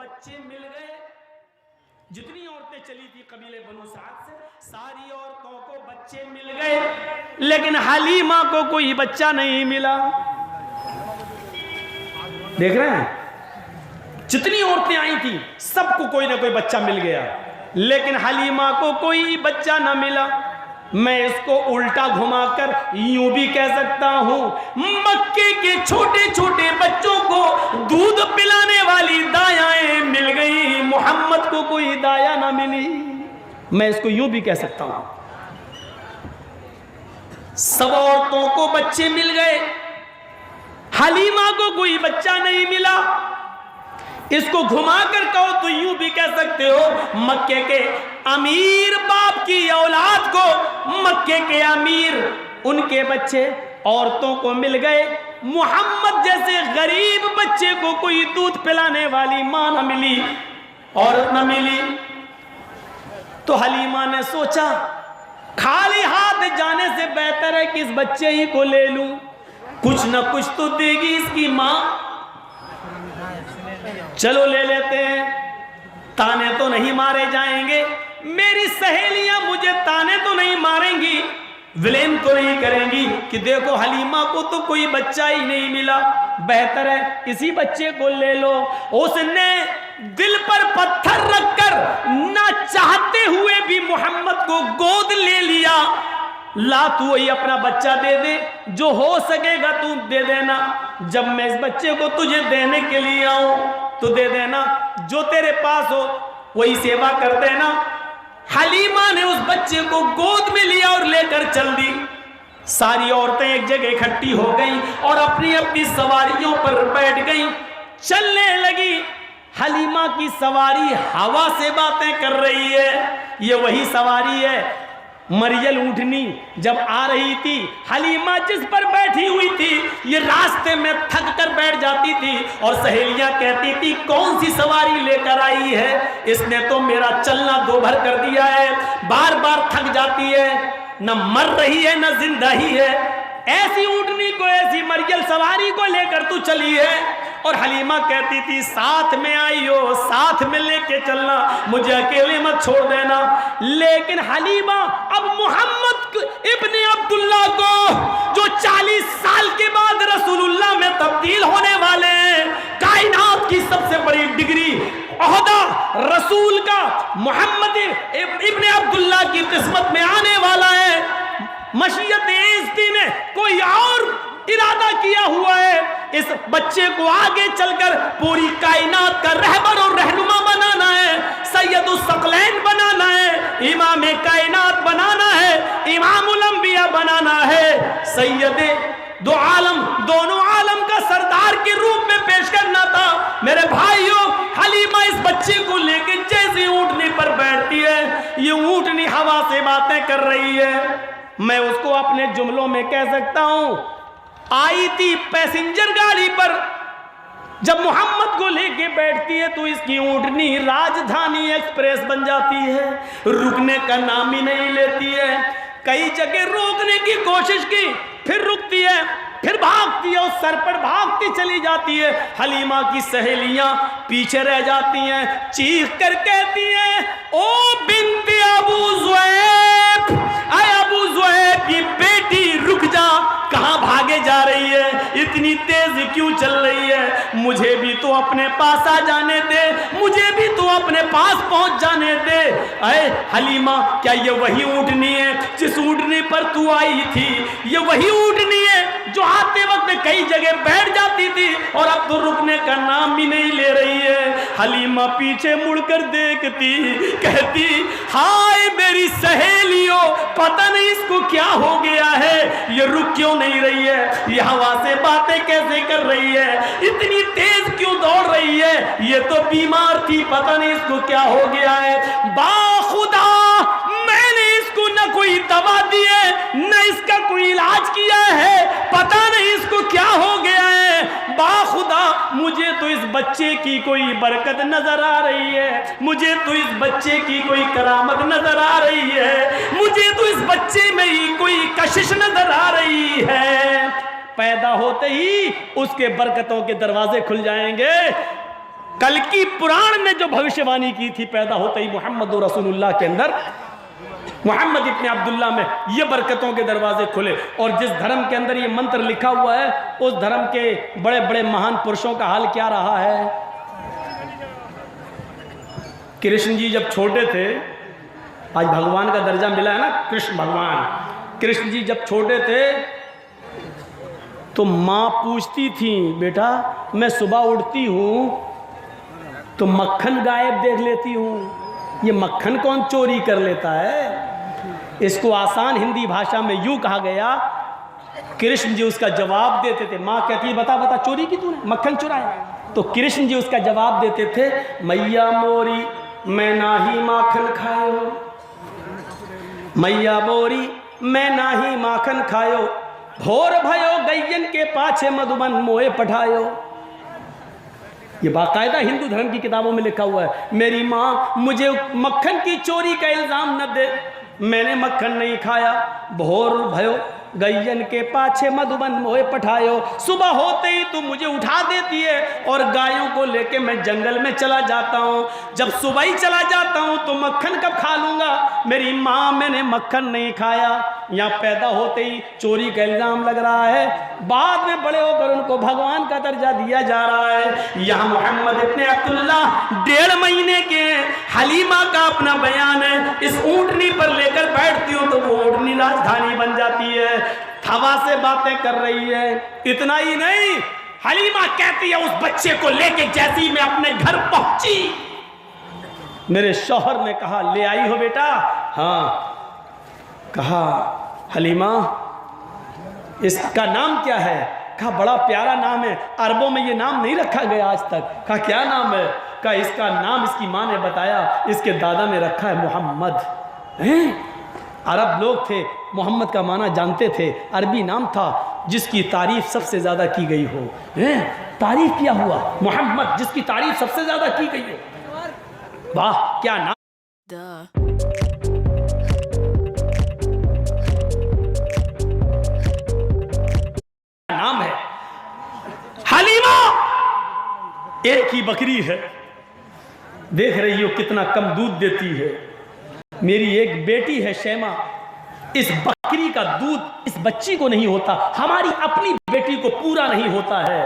बच्चे मिल गए। जितनी औरतें चली थी कबीले बनु साद से, सारी औरतों को बच्चे मिल गए, लेकिन हलीमा को कोई बच्चा नहीं मिला। देख रहे हैं, जितनी औरतें आई थी सबको कोई ना कोई बच्चा मिल गया, लेकिन हलीमा को कोई बच्चा ना मिला। मैं इसको उल्टा घुमाकर यूं भी कह सकता हूं, मक्के के छोटे छोटे बच्चों को दूध पिलाने वाली दायाएं मिल गई, मोहम्मद को कोई दाया ना मिली। मैं इसको यूं भी कह सकता हूं, सब औरतों को बच्चे मिल गए, हलीमा को कोई बच्चा नहीं मिला। इसको घुमाकर कहो तो यूं भी कह सकते हो, मक्के के अमीर बाप की औलाद को मक्के के अमीर उनके बच्चे औरतों को मिल गए, मोहम्मद जैसे गरीब बच्चे को कोई दूध पिलाने वाली मां न मिली, औरत न मिली। तो हलीमा ने सोचा खाली हाथ जाने से बेहतर है कि इस बच्चे ही को ले लूं, कुछ न कुछ तो देगी इसकी मां, चलो ले लेते हैं, ताने तो नहीं मारे जाएंगे, मेरी सहेलियां मुझे ताने तो नहीं मारेंगी, विलेम तो नहीं करेंगी कि देखो हलीमा को तो कोई बच्चा ही नहीं मिला, बेहतर है इसी बच्चे को ले लो। उसने दिल पर पत्थर रखकर ना चाहते हुए भी मोहम्मद को गोद ले लिया। ला तू वही अपना बच्चा दे दे, जो हो सकेगा तू दे देना, जब मैं इस बच्चे को तुझे देने के लिए आऊं तो दे देना, जो तेरे पास हो वही सेवा कर देना। हलीमा ने उस बच्चे को गोद में लिया और लेकर चल दी। सारी औरतें एक जगह इकट्ठी हो गईं और अपनी अपनी सवारियों पर बैठ गईं, चलने लगी। हलीमा की सवारी हवा से बातें कर रही है, ये वही सवारी है मरियल ऊँटनी जब आ रही थी, हलीमा जिस पर बैठी हुई थी ये रास्ते में थक कर बैठ जाती थी और सहेलियां कहती थी कौन सी सवारी लेकर आई है, इसने तो मेरा चलना दोभर कर दिया है, बार बार थक जाती है, न मर रही है न जिंदा ही है, ऐसी ऊँटनी को ऐसी मरियल सवारी को लेकर तू चली है। और हलीमा कहती थी साथ में आई हो, साथ में लेके चलना, मुझे अकेले मत छोड़ देना। लेकिन हलीमा अब मोहम्मद इब्ने अब्दुल्ला को जो 40 साल के बाद रसूलुल्लाह में तब्दील होने वाले हैं, कायनात की सबसे बड़ी डिग्री ओहदा रसूल का मोहम्मद इब्ने अब्दुल्ला की किस्मत में आने वाला है, मशीयत इज़्ज़ती ने कोई और इरादा किया हुआ है, इस बच्चे को आगे चलकर पूरी कायनात का रहबर और रहनुमा बनाना है, सैयदुस सकलैन बनाना है, इमाम कायनात बनाना है, इमामुल अंबिया बनाना है, सैयदे दो आलम, दोनों आलम का सरदार के रूप में पेश करना था। मेरे भाइयों, हलीमा इस बच्चे को लेके जैसे ऊँटनी पर बैठती है, ये ऊँटनी हवा से बातें कर रही है। मैं उसको अपने जुमलों में कह सकता हूं, आई थी पैसेंजर गाड़ी पर, जब मोहम्मद को लेके बैठती है तो इसकी ऊँटनी राजधानी एक्सप्रेस बन जाती है, रुकने का नाम ही नहीं लेती है। कई जगह रोकने की कोशिश की, फिर रुकती है, फिर भागती है, उस सर पर भागती चली जाती है। हलीमा की सहेलियां पीछे रह जाती हैं, चीख कर कहती हैं ओ बिन्ते अबू ज़ुऐब, आए अबू ज़ुऐब की बेटी रुक जा, कहाँ भागे जा रही है, इतनी तेज क्यों चल रही है, मुझे भी तो अपने पास आ जाने दे, मुझे भी तो अपने पास पहुंच जाने दे। अरे हलीमा, क्या ये वही ऊँटनी है जिस ऊँटनी पर तू आई थी, ये वही ऊँटनी है जो आते वक्त कई जगह बैठ जाती थी और अब तो रुकने का नाम भी नहीं ले रही है। हलीमा पीछे मुड़कर देखती, कहती हाय मेरी सहेलियों, पता नहीं इसको क्या हो गया है, ये रुक क्यों नहीं रही है, ये हवा से बातें कैसे कर रही है, इतनी तेज क्यों दौड़ रही है, ये तो बीमार थी, पता नहीं इसको क्या हो गया है। बाखुदा मैंने इसको न कोई दवा दी है, न इसका कोई इलाज किया है, पता नहीं इसको क्या हो गया है। बाखुदा मुझे तो इस बच्चे की कोई बरकत नजर आ रही है, मुझे तो इस बच्चे की कोई करामत नजर आ रही है, मुझे तो इस बच्चे में ही कोई कशिश नजर आ रही है। पैदा होते ही उसके बरकतों के दरवाजे खुल जाएंगे। कल की पुराण ने जो भविष्यवाणी की थी पैदा होते ही मोहम्मद रसूलुल्लाह के अंदर, मोहम्मद इब्ने अब्दुल्लाह में ये बरकतों के दरवाजे खुले। और जिस धर्म के अंदर ये मंत्र लिखा हुआ है उस धर्म के बड़े बड़े महान पुरुषों का हाल क्या रहा है। कृष्ण जी जब छोटे थे, आज भगवान का दर्जा मिला है ना कृष्ण भगवान, कृष्ण जी जब छोटे थे तो माँ पूछती थी, बेटा मैं सुबह उठती हूँ तो मक्खन गायब देख लेती हूँ, ये मक्खन कौन चोरी कर लेता है। इसको आसान हिंदी भाषा में यूँ कहा गया, कृष्ण जी उसका जवाब देते थे। माँ कहती है बता बता चोरी की तूने, मक्खन चुराया। तो कृष्ण जी उसका जवाब देते थे, मैया मोरी मैं नाही माखन खायो, मैया मोरी मैं नाही माखन खायो, भोर भयो गैयन के पाछे मधुबन मोए पठायो। ये बाकायदा हिंदू धर्म की किताबों में लिखा हुआ है। मेरी माँ मुझे मक्खन की चोरी का इल्जाम न दे, मैंने मक्खन नहीं खाया। भोर भयो गैयन के पाछे मधुबन मोए पठायो, सुबह होते ही तू मुझे उठा देती है और गायों को लेके मैं जंगल में चला जाता हूँ। जब सुबह ही चला जाता हूँ तो मक्खन कब खा लूँगा। मेरी माँ मैंने मक्खन नहीं खाया। यहाँ पैदा होते ही चोरी का इल्ज़ाम लग रहा है, बाद में बड़े होकर उनको भगवान का दर्जा दिया जा रहा है। यहाँ मोहम्मद इब्ने अब्दुल्ला 1.5 महीने के, हलीमा का अपना बयान है, इस ऊँटनी पर लेकर बैठती हूँ तो वो ऊँटनी राजधानी बन जाती है, हवा से बातें कर रही है। इतना ही नहीं, हलीमा कहती है उस बच्चे को लेके जैसी मैं अपने घर पहुंची, मेरे शौहर ने कहा ले आई हो बेटा। हाँ, कहा हलीमा इसका नाम क्या है। कहा बड़ा प्यारा नाम है, अरबों में ये नाम नहीं रखा गया आज तक। कहा क्या नाम है। कहा इसका नाम इसकी माँ ने बताया, इसके दादा ने रखा है मोहम्मद। अरब लोग थे, मोहम्मद का माना जानते थे, अरबी नाम था जिसकी तारीफ सबसे ज़्यादा की गई हो। तारीफ किया हुआ मोहम्मद, जिसकी तारीफ सबसे ज़्यादा की गई हो। वाह क्या नाम नाम है। हलीमा एक ही बकरी है, देख रही हो कितना कम दूध देती है। मेरी एक बेटी है शैमा, इस बकरी का दूध इस बच्ची को नहीं होता, हमारी अपनी बेटी को पूरा नहीं होता है।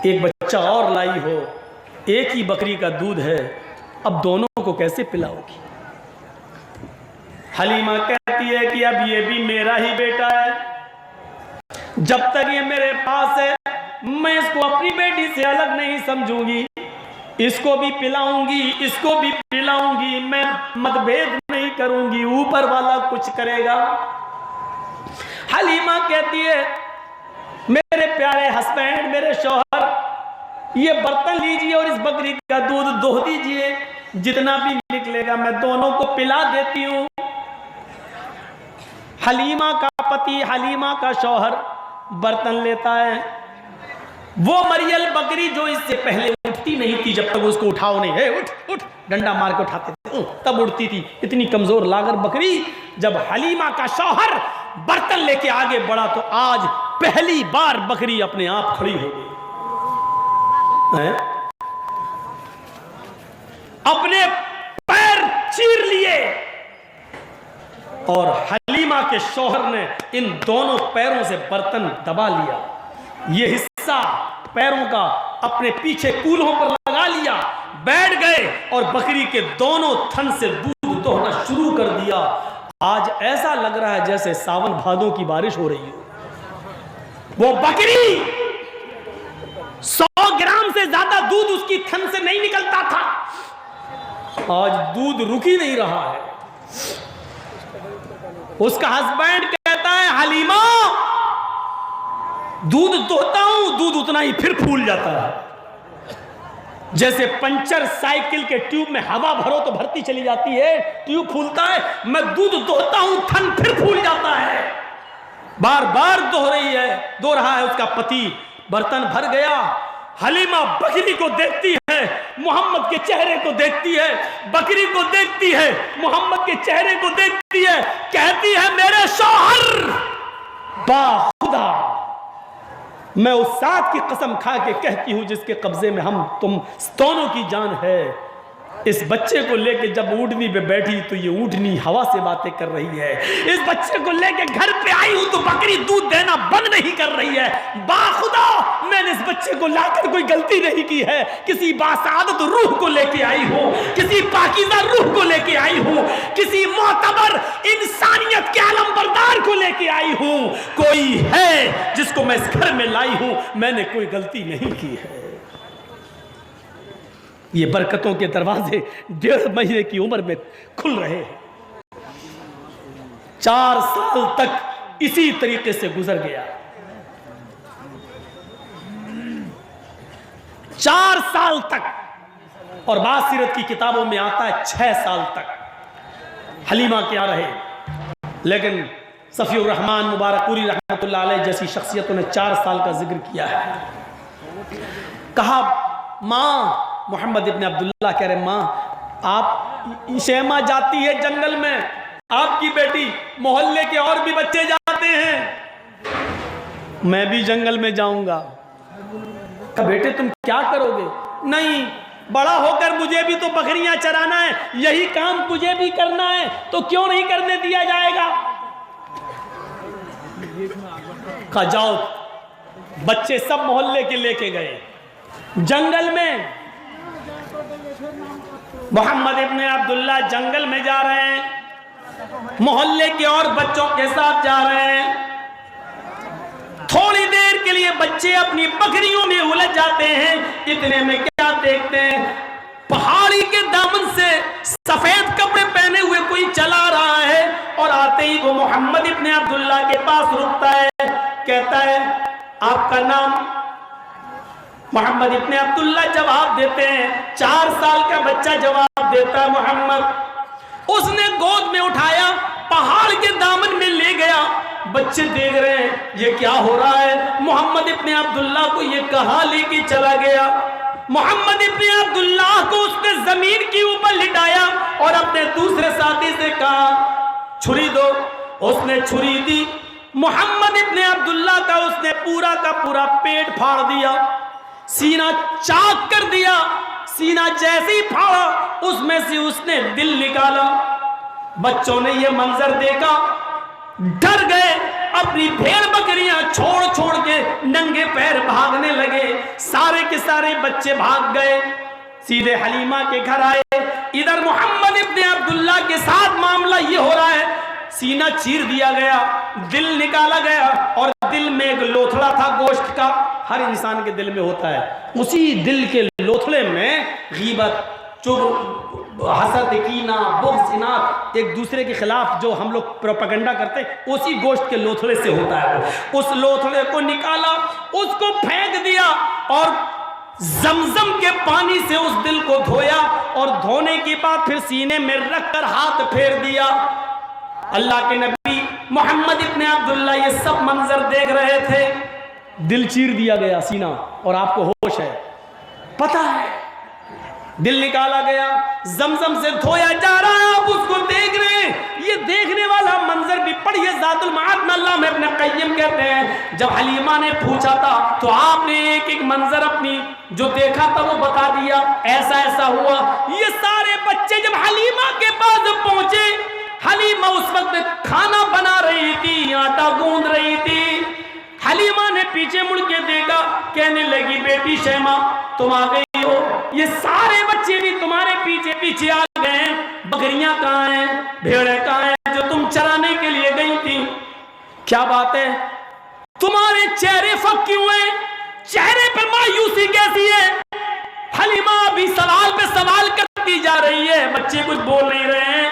एक बच्चा और लाई हो, एक ही बकरी का दूध है, अब दोनों को कैसे पिलाओगी। हलीमा कहती है कि अब ये भी मेरा ही बेटा है, जब तक ये मेरे पास है मैं इसको अपनी बेटी से अलग नहीं समझूंगी, इसको भी पिलाऊंगी इसको भी पिलाऊंगी, मैं मतभेद नहीं करूंगी, ऊपर वाला कुछ करेगा। हलीमा कहती है मेरे प्यारे हस्बैंड, मेरे शौहर, ये बर्तन लीजिए और इस बकरी का दूध दो दीजिए, जितना भी निकलेगा मैं दोनों को पिला देती हूं। हलीमा का पति, हलीमा का शौहर बर्तन लेता है, वो मरियल बकरी जो इससे पहले उठती नहीं थी, जब तक उसको उठाओ नहीं, है उठ उठ डंडा मार के उठाते थे तब उठती थी, इतनी कमजोर लागर बकरी। जब हलीमा का शौहर बर्तन लेके आगे बढ़ा तो आज पहली बार बकरी अपने आप खड़ी हो गई, अपने पैर चीर लिए और हलीमा के शौहर ने इन दोनों पैरों से बर्तन दबा लिया, ये हिस्सा पैरों का अपने पीछे कूल्हों पर लगा लिया, बैठ गए और बकरी के दोनों थन से दूध दोहना शुरू कर दिया। आज ऐसा लग रहा है जैसे सावन भादों की बारिश हो रही हो। वो बकरी 100 ग्राम से ज्यादा दूध उसकी थन से नहीं निकलता था, आज दूध रुक ही नहीं रहा है। उसका हस्बैंड कहता है हलीमा दूध दोहता हूं, दूध उतना ही फिर फूल जाता है, जैसे पंचर साइकिल के ट्यूब में हवा भरो तो भरती चली जाती है, ट्यूब फूलता है, मैं दूध दोहता हूं थन फिर फूल जाता है। बार बार दो रहा है उसका पति। बर्तन भर गया, हलीमा बकरी को देखती है, मोहम्मद के चेहरे को देखती है, बकरी को देखती है, मोहम्मद के चेहरे को देखती है, कहती है मेरे शौहर बाखुदा मैं उस साथ की कसम खा के कहती हूं जिसके कब्जे में हम तुम दोनों की जान है। इस बच्चे को लेके जब ऊँटनी पे बैठी तो ये ऊँटनी हवा से बातें कर रही है। इस बच्चे को लेके घर पे आई हूं तो बकरी दूध देना बंद नहीं कर रही है। बाखुदा मैंने इस बच्चे को लाकर कोई गलती नहीं की है। किसी बासादत रूह को लेके आई हूं, किसी पाकीज़ा रूह को लेके आई हूं, किसी मोतबर इंसानियत के आलमबरदार को लेके आई हूं। कोई है जिसको मैं इस घर में लाई हूं। मैंने कोई गलती नहीं की है। ये बरकतों के दरवाजे 1.5 महीने की उम्र में खुल रहे हैं। 4 साल तक इसी तरीके से गुजर गया। 4 साल तक। और बात सीरत की किताबों में आता है 6 साल तक हलीमा क्या रहे। लेकिन सफीउर रहमान मुबारकपुरी रहमतुल्लाह अलैह जैसी शख्सियतों ने 4 साल का जिक्र किया है। कहा माँ, मोहम्मद इब्न अब्दुल्ला कह रहे माँ आप, शैमा जाती है जंगल में, आपकी बेटी, मोहल्ले के और भी बच्चे जाते हैं, मैं भी जंगल में जाऊंगा। कहा बेटे तुम क्या करोगे? नहीं, बड़ा होकर मुझे भी तो बकरियां चराना है, यही काम मुझे भी करना है, तो क्यों नहीं करने दिया जाएगा? कहा जाओ। बच्चे सब मोहल्ले के लेके गए जंगल में। मोहम्मद इब्न अब्दुल्ला जंगल में जा रहे हैं, मोहल्ले के और बच्चों के साथ जा रहे हैं। थोड़ी देर के लिए बच्चे अपनी बकरियों में उलझ जाते हैं। इतने में क्या देखते हैं, पहाड़ी के दामन से सफेद कपड़े पहने हुए कोई चला रहा है और आते ही वो मोहम्मद इब्न अब्दुल्ला के पास रुकता है। कहता है आपका नाम? मोहम्मद इब्न अब्दुल्ला जवाब देते हैं। 4 साल का बच्चा जवाब देता है मोहम्मद। उसने गोद में उठाया, पहाड़ के दामन में ले गया। बच्चे देख रहे हैं ये क्या हो रहा है। मोहम्मद इब्न अब्दुल्ला को ये कहां लेके चला गया। मोहम्मद इब्न अब्दुल्ला को उसने जमीन के ऊपर लिटाया और अपने दूसरे साथी से कहा छुरी दो। उसने छुरी दी। मोहम्मद इब्न अब्दुल्ला का उसने पूरा का पूरा पेट फाड़ दिया, सीना चाक कर दिया। सीना जैसे ही फाड़ा उसमें से उसने दिल निकाला। बच्चों ने यह मंजर देखा, डर गए, अपनी भेड़ बकरियां छोड़ छोड़ के नंगे पैर भागने लगे। सारे के सारे बच्चे भाग गए, सीधे हलीमा के घर आए। इधर मोहम्मद इब्न अब्दुल्ला के साथ मामला ये हो रहा है, सीना चीर दिया गया, दिल निकाला गया और दिल में एक लोथड़ा था गोश्त का। हर इंसान के दिल में होता है। उसी दिल के लोथड़े में गीबत, चुगल, हसद, कीना, बुग़्ज़, इनात, एक दूसरे के खिलाफ जो हम लोग प्रोपेगेंडा करते, उसी गोश्त के लोथड़े से होता है। उस लोथड़े को निकाला, उसको फेंक दिया और जमजम के पानी से उस दिल को धोया और धोने के बाद फिर सीने में रखकर हाथ फेर दिया। अल्लाह के नबी मोहम्मद इब्न अब्दुल्ला ये सब मंजर देख रहे थे। दिल चीर दिया गया सीना, और आपको होश है, पता है, दिल निकाला गया, जमजम से धोया जा रहा है, आप उसको देख रहे हैं। ये देखने वाला मंजर भी पढ़िए ज़ातुल मआद में अल्लामा इब्न क़य्यिम कहते हैं, जब हलीमा ने पूछा था तो आपने एक एक मंजर अपनी जो देखा था वो बता दिया, ऐसा ऐसा हुआ। ये सारे बच्चे जब हलीमा के पास पहुंचे, हलीमा उस वक्त खाना बना रही थी, आटा गूंद रही थी। हलीमा ने पीछे मुड़ के देखा, कहने लगी बेटी शैमा तुम आ गई हो, ये सारे बच्चे भी तुम्हारे पीछे पीछे आ गए हैं। बकरियां कहाँ हैं, भेड़ें कहाँ हैं जो तुम चराने के लिए गई थी? क्या बात है, तुम्हारे चेहरे फक क्यों हैं, चेहरे पर मायूसी कैसी है? हलीमा अभी सवाल पे सवाल करती जा रही है, बच्चे कुछ बोल नहीं रहे हैं।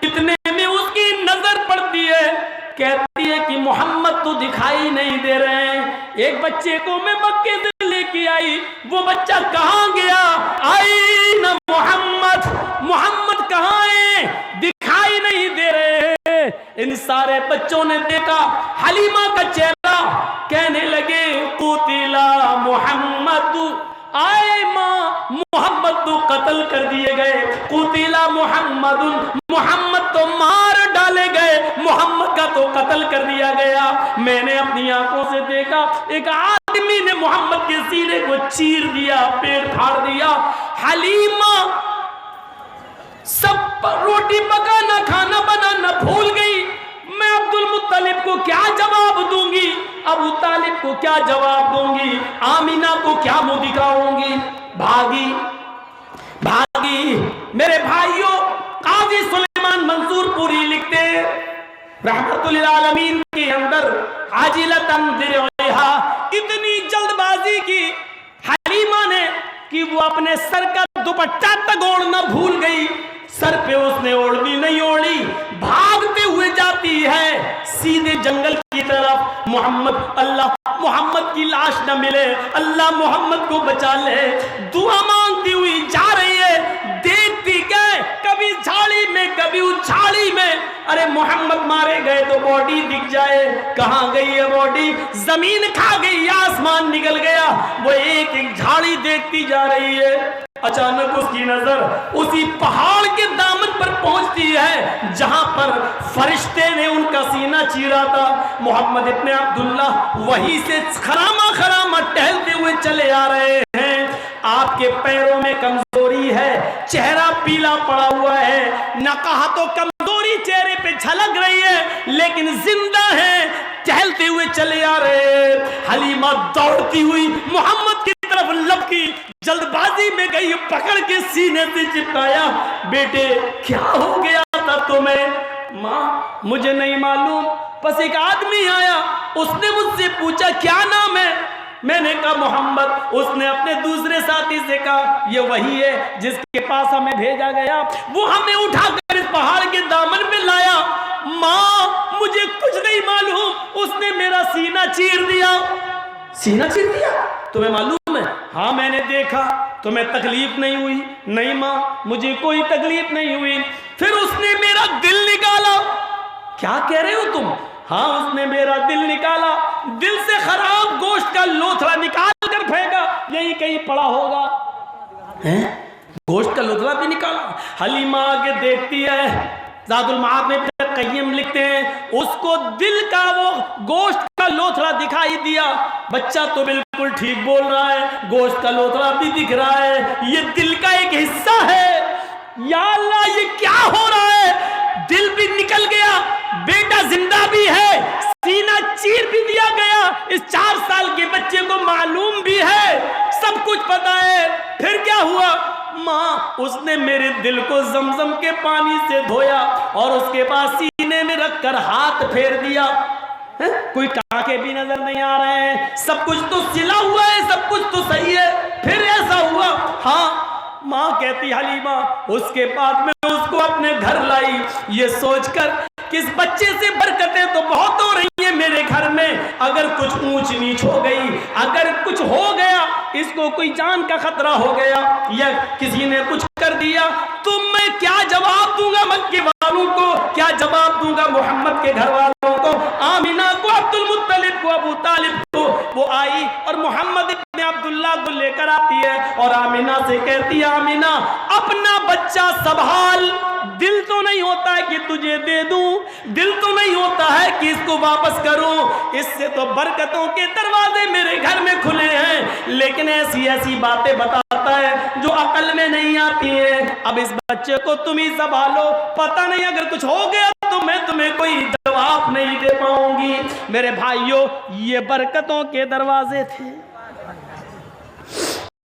इतने में उसकी नजर पड़ती है, कहती है कि मोहम्मद तो दिखाई नहीं दे रहे हैं। एक बच्चे को मैं मक्के से लेके आई, वो बच्चा कहाँ गया? आई ना मोहम्मद, मोहम्मद कहाँ है, दिखाई नहीं दे रहे हैं। इन सारे बच्चों ने देखा हलीमा का चेहरा, कहने लगे कुतिला मोहम्मद, आए माँ मोहम्मद मोहम्मद तो कत्ल कर दिए गए। कुतिला मोहम्मदुन, मोहम्मद तो मार डाले गए, मोहम्मद का तो कत्ल कर दिया गया। मैंने अपनी आंखों से देखा एक आदमी ने मोहम्मद के सीने को चीर दिया, पेट फाड़ दिया। हलीमा सब रोटी पकाना, खाना बनाना भूल गई। मैं अब्दुल मुत्तलिब को क्या जवाब दूंगी, अबू तालिब को क्या जवाब दूंगी, आमीना को क्या मुंह दिखाऊंगी। भागी भागी। मेरे भाइयों, काजी सुलेमान मंसूरपुरी लिखते रहमतुल आलमीन के अंदर, आजिलतन दिरहा, इतनी जल्दबाजी की हलीमा ने कि वो अपने सर का दुपट्टा तक ओढ़ना भूल गई। सर पे उसने ओढ़नी नहीं ओढ़ी, भागते हुए जाती है सीधे जंगल की तरफ। मोहम्मद, अल्लाह मोहम्मद की लाश न मिले, अल्लाह मोहम्मद को बचा ले, दुआ मांगती हुई जा रही है। देखती गए कभी झाड़ी में कभी उस झाड़ी में, अरे मोहम्मद मारे गए तो बॉडी दिख जाए, कहां गई है बॉडी, जमीन खा गई, आसमान निकल गया। वो एक एक झाड़ी देखती जा रही है। अचानक उसकी नजर उसी पहाड़ के दामन पर पहुंचती है जहां पर फरिश्ते ने उनका सीना चीरा था। मोहम्मद इब्ने अब्दुल्ला वहीं से खरामा खरामा टहलते हुए चले आ रहे हैं। आपके पैरों में कमजोरी है, चेहरा पीला पड़ा हुआ है, न कहा तो कमजोरी चेहरे पे झलक रही है, लेकिन जिंदा है, टहलते हुए चले आ रहे हैं। हलीमा दौड़ती हुई मोहम्मद की तरफ लपकी, जल्दबाजी में गई, पकड़ के सीने से चिपकाया। बेटे क्या हो गया था तुम्हें? माँ मुझे नहीं मालूम, बस एक आदमी आया, उसने मुझसे पूछा क्या नाम है, मैंने कहा मोहम्मद। उसने अपने दूसरे साथी से कहा ये वही है जिसके पास हमें भेजा गया, वो हमें उठाकर इस पहाड़ के दामन में लाया। माँ मुझे कुछ नहीं मालूम, उसने मेरा सीना चीर दिया। सीना चीर दिया? तुम्हें मालूम है? हाँ मैंने देखा। तुम्हें तकलीफ नहीं हुई? नहीं माँ मुझे कोई तकलीफ नहीं हुई। फिर उसने मेरा दिल निकाला। क्या कह रहे हो तुम? हाँ उसने मेरा दिल निकाला, दिल से खराब गोश्त का लोथड़ा निकाल कर फेंका, यही कहीं पड़ा होगा। हैं? गोश्त का लोथड़ा भी निकाला। हलीमा आगे देखती है, ज़ादुल माद में क़य्यिम लिखते हैं उसको दिल का वो गोश्त का लोथड़ा दिखाई दिया। बच्चा तो बिल्कुल ठीक बोल रहा है, गोश्त का लोथड़ा भी दिख रहा है, ये दिल का एक हिस्सा है। या अल्लाह ये क्या हो रहा है? दिल भी निकल गया, बेटा जिंदा भी है, सीना चीर भी दिया गया। इस 4 साल के बच्चे को मालूम भी है, सब कुछ पता है। फिर क्या हुआ? माँ उसने मेरे दिल को जमजम के पानी से धोया और उसके बाद सीने में रखकर हाथ फेर दिया। है? कोई टाँके भी नजर नहीं आ रहे हैं, सब कुछ तो सिला हुआ है, सब कुछ तो सही है। फिर ऐसा हुआ? हाँ माँ कहती हलीमा उसके बाद में उसको अपने घर लाई, ये सोचकर कि इस बच्चे से बरकतें तो बहुत हो रही हैं मेरे घर में, अगर कुछ ऊंच नीच हो गई, अगर कुछ हो गया, इसको कोई जान का खतरा हो गया या किसी ने कुछ कर दिया तो मैं क्या जवाब दूंगा मक्के वालों को, क्या जवाब दूंगा मोहम्मद के घर वालों को, आमीना को, अब्दुल मुत्तलिब को, अबू तालिब को। वो आई और मोहम्मद इब्ने अब्दुल्ला को लेकर आती है और आमीना से कहती है आमीना अपना बच्चा संभाल, दिल तो नहीं होता है कि तुझे दे दूं, दिल तो नहीं होता है कि इसको वापस करूं, इससे तो बरकतों के दरवाजे मेरे घर में खुले हैं, लेकिन ऐसी ऐसी बातें बताता है जो अकल में नहीं आती है। अब इस बच्चे को तुम ही संभालो, पता नहीं अगर कुछ हो गया तो मैं तुम्हें कोई जवाब नहीं दे पाऊंगी। मेरे भाइयों ये बरकतों के दरवाजे थे।